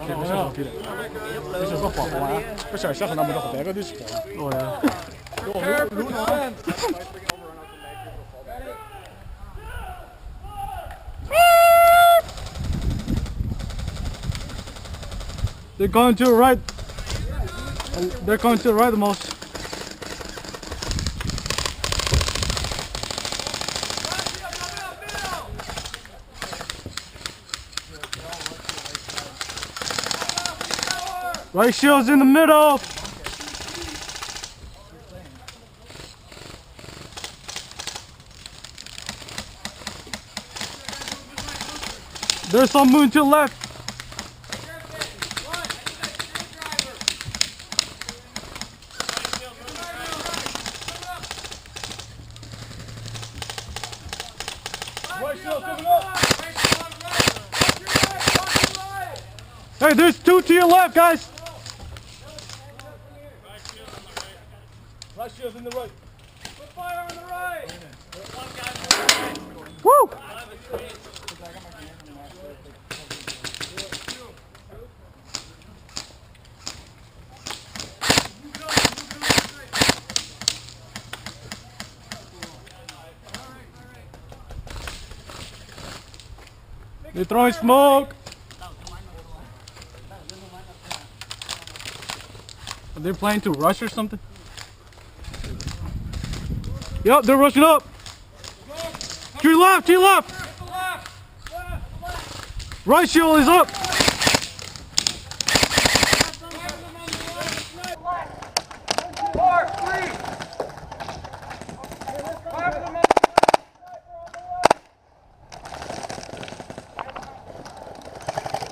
没事好皮的，这是个黄瓜，不是小很那么多白个的吃的。哦呀。They're going to the right. They're going to the right the most. Right shield's in the middle. There's some moving to the left. Hey, there's two to your left, guys. Right shield's in the right. Put fire on the right. One guy on the right. Woo! They're throwing smoke. Are they planning to rush or something? Yep, they're rushing up. To your left, to your left. Right shield is up.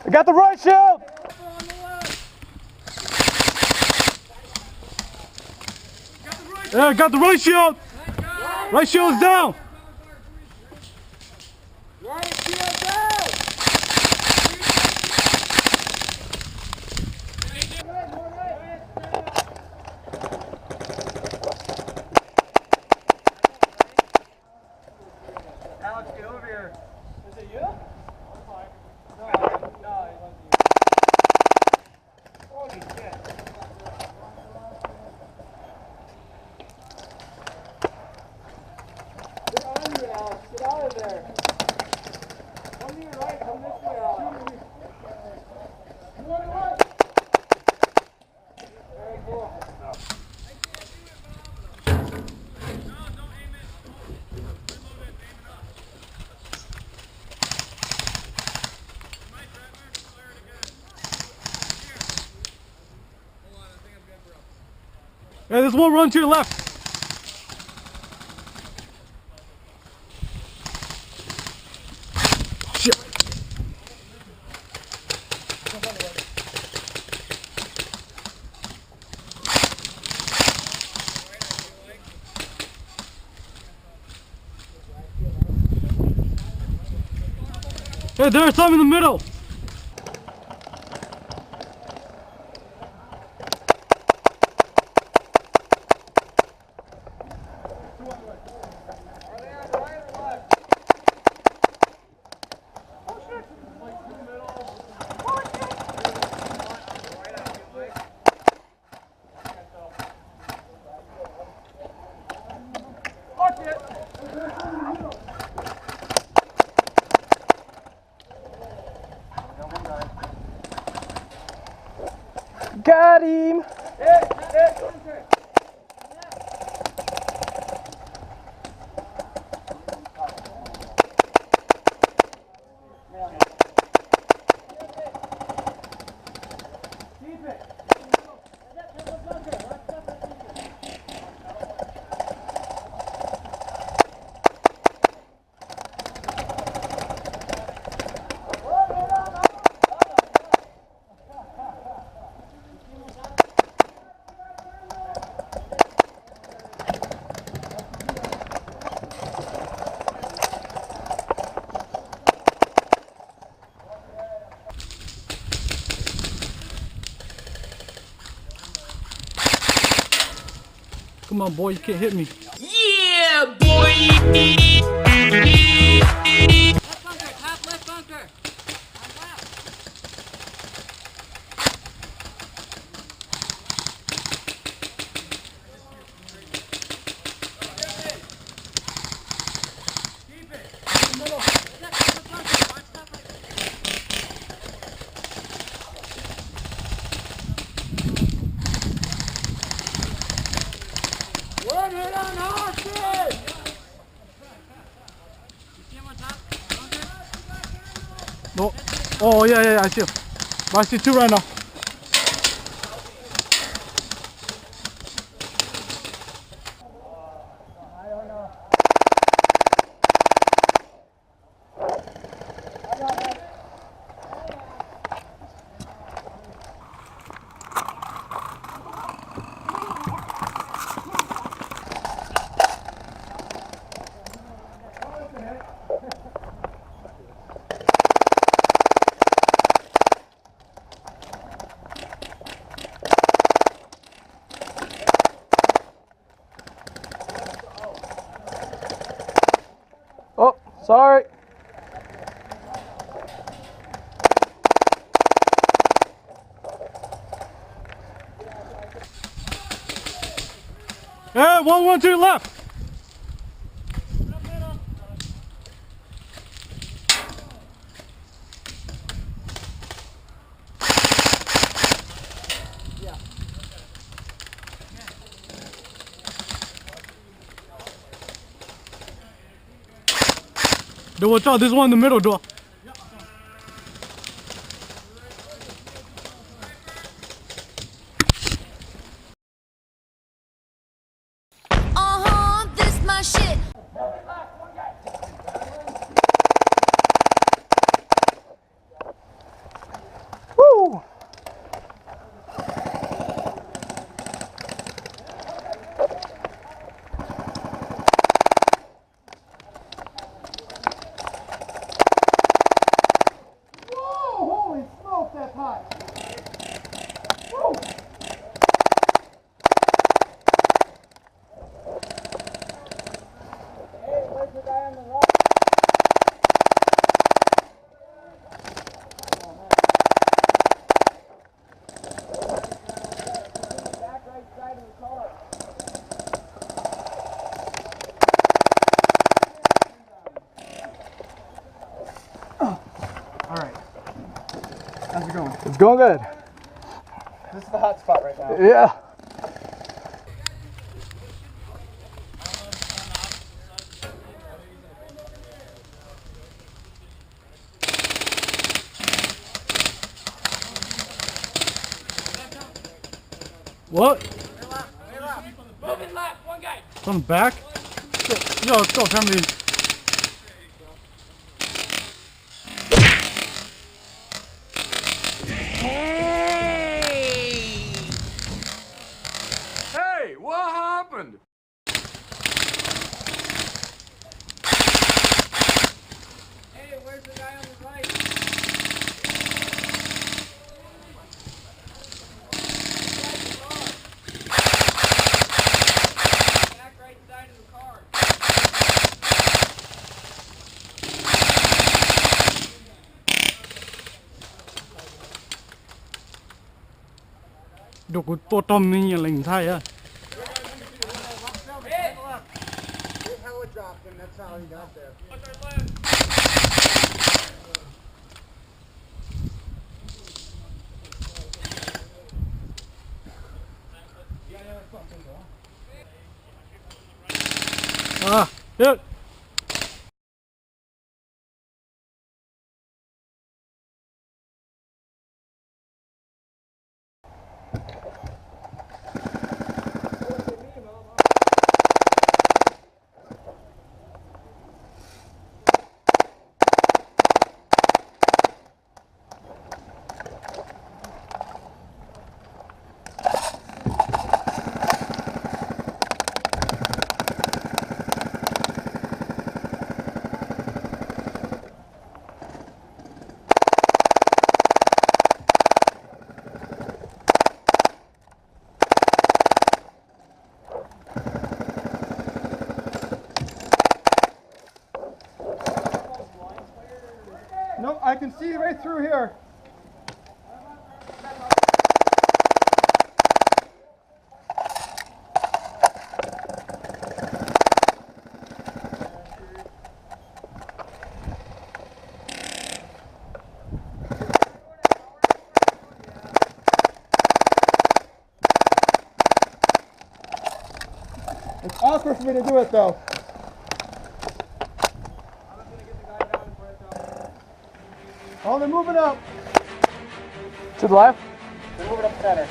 I got the right shield. Yeah, I got the right shield. Right shield is down. Right shield down. Alex, get over here. Is it you? Holy shit. Get on you, Alex. Get out of there. Come to your right. Come this way, Alex. You want to what? Very cool. Hey, there's one run to your left. Shit. Hey, there's some in the middle. Got him! Come on, boy, you can't hit me. Yeah, boy! Left bunker, top left bunker. No. Oh, yeah, I see him. I see two right now. Oh, sorry. Hey, 1-1 to your left. Dude, watch out. There's one in the middle door. This my shit. Woo! Holy smoke, that's hot. Woo. Hey, where's the guy on the right? Back right side of the car. All right. How's it going? It's going good. This is the hot spot right now. Yeah. What? Moving left, one guy. From the back? Yo, let's go, family. Hey, what happened? Hey, where's the guy on the right? Back right side of the car. Đồ của tô tôm như lành thay á. His hella dropped and that's how he got there. Ah, yeah. No, I can see right through here. It's awkward for me to do it though. Oh, they're moving up. To the left? They're moving up center.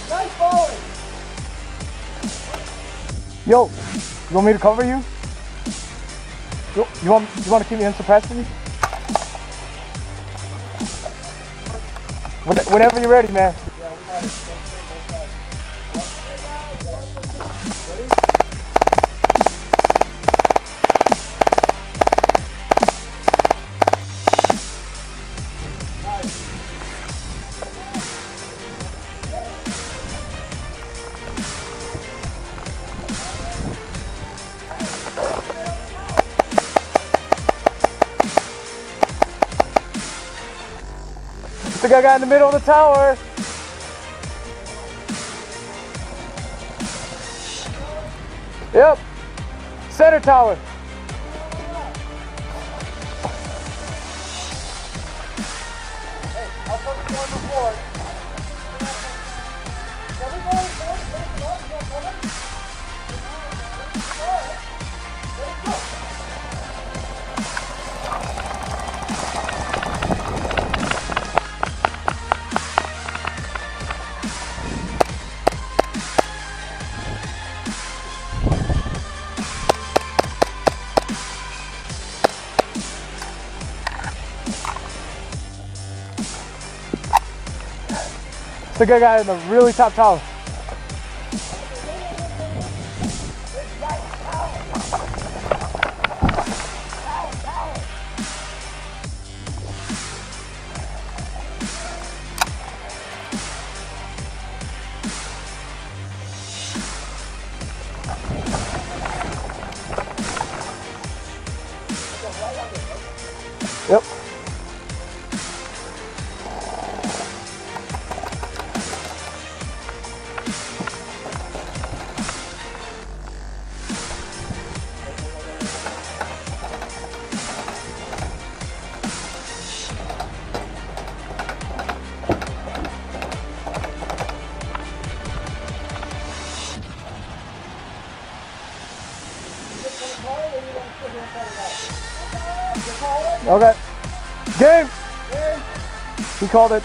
Nice bowling. Yo, you want me to cover you? You want to keep me unsuppressed? Whenever you're ready, man. I think I got in the middle of the tower. Yep. Center tower. I'll put the one before. I think I got in the really top tower. Yep. Okay. Game. He called it.